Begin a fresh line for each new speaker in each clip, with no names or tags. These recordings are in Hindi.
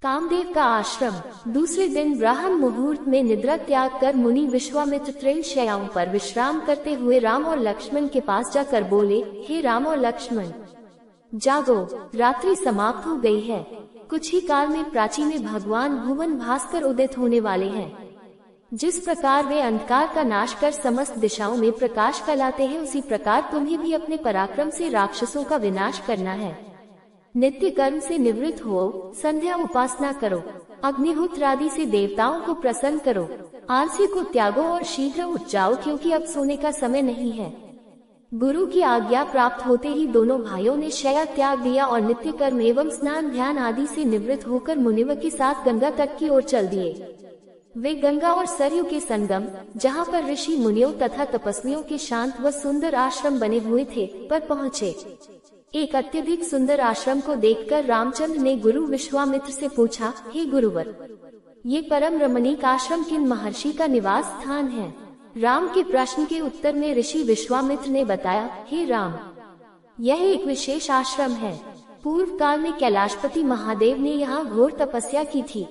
कामदेव का आश्रम। दूसरे दिन ब्राह्म मुहूर्त में निद्रा त्याग कर मुनि विश्वामित्र तृण शैयाओं पर विश्राम करते हुए राम और लक्ष्मण के पास जाकर बोले, हे राम और लक्ष्मण, जागो, रात्रि समाप्त हो गई है। कुछ ही काल में प्राची में भगवान भुवन भास्कर उदित होने वाले हैं। जिस प्रकार वे अंधकार का नाश कर समस्त दिशाओं में प्रकाश फैलाते हैं, उसी प्रकार तुम्हें भी अपने पराक्रम से राक्षसों का विनाश करना है। नित्य कर्म से निवृत्त हो, संध्या उपासना करो, अग्निहोत्र आदि से देवताओं को प्रसन्न करो, आलसी को त्यागो और शीघ्र उठ जाओ, क्योंकि अब सोने का समय नहीं है। गुरु की आज्ञा प्राप्त होते ही दोनों भाइयों ने शय्या त्याग दिया और नित्य कर्म एवं स्नान ध्यान आदि से निवृत्त होकर मुनिवर के साथ गंगा तट की ओर चल दिए। वे गंगा और सरयू के संगम, जहाँ पर ऋषि मुनियों तथा तपस्वियों के शांत व सुंदर आश्रम बने हुए थे, पर पहुँचे। एक अत्यधिक सुंदर आश्रम को देखकर रामचंद्र ने गुरु विश्वामित्र से पूछा, हे गुरुवर, ये परम रमणीक आश्रम किन महर्षि का निवास स्थान है? राम के प्रश्न के उत्तर में ऋषि विश्वामित्र ने बताया, हे राम, यह एक विशेष आश्रम है। पूर्व काल में कैलाशपति महादेव ने यहाँ घोर तपस्या की थी।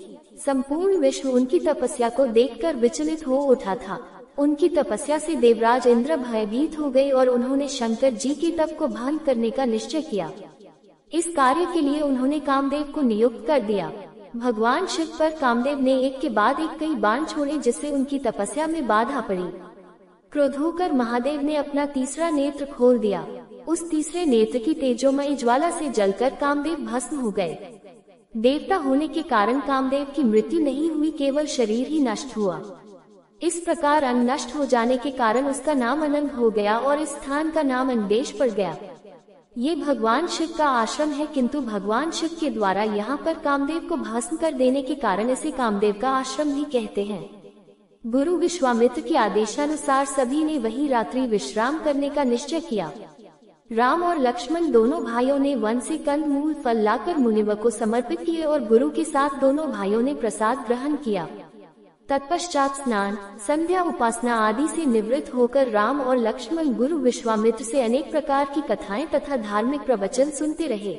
संपूर्ण विश्व उनकी तपस्या को देखकर विचलित हो उठा था। उनकी तपस्या से देवराज इंद्र भयभीत हो गए और उन्होंने शंकर जी के तप को भंग करने का निश्चय किया। इस कार्य के लिए उन्होंने कामदेव को नियुक्त कर दिया। भगवान शिव पर कामदेव ने एक के बाद एक कई बाण छोड़े, जिससे उनकी तपस्या में बाधा पड़ी। क्रोध होकर महादेव ने अपना तीसरा नेत्र खोल दिया। उस तीसरे नेत्र की तेजोमयी ज्वाला से जलकर कामदेव भस्म हो गए। देवता होने के कारण कामदेव की मृत्यु नहीं हुई, केवल शरीर ही नष्ट हुआ। इस प्रकार अंग नष्ट हो जाने के कारण उसका नाम अनंग हो गया और इस स्थान का नाम अंगदेश पड़ गया। ये भगवान शिव का आश्रम है, किंतु भगवान शिव के द्वारा यहाँ पर कामदेव को भस्म कर देने के कारण इसे कामदेव का आश्रम भी कहते हैं। गुरु विश्वामित्र के आदेशानुसार सभी ने वही रात्रि विश्राम करने का निश्चय किया। राम और लक्ष्मण दोनों भाइयों ने वन से कंद मूल फल लाकर मुनिवर को समर्पित किए और गुरु के साथ दोनों भाइयों ने प्रसाद ग्रहण किया। तत्पश्चात स्नान, संध्या उपासना आदि से निवृत्त होकर राम और लक्ष्मण गुरु विश्वामित्र से अनेक प्रकार की कथाएं तथा धार्मिक प्रवचन सुनते रहे।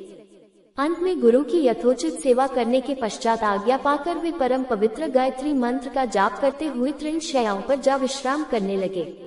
अंत में गुरु की यथोचित सेवा करने के पश्चात आज्ञा पाकर वे परम पवित्र गायत्री मंत्र का जाप करते हुए तृण शैयाओं पर जा विश्राम करने लगे।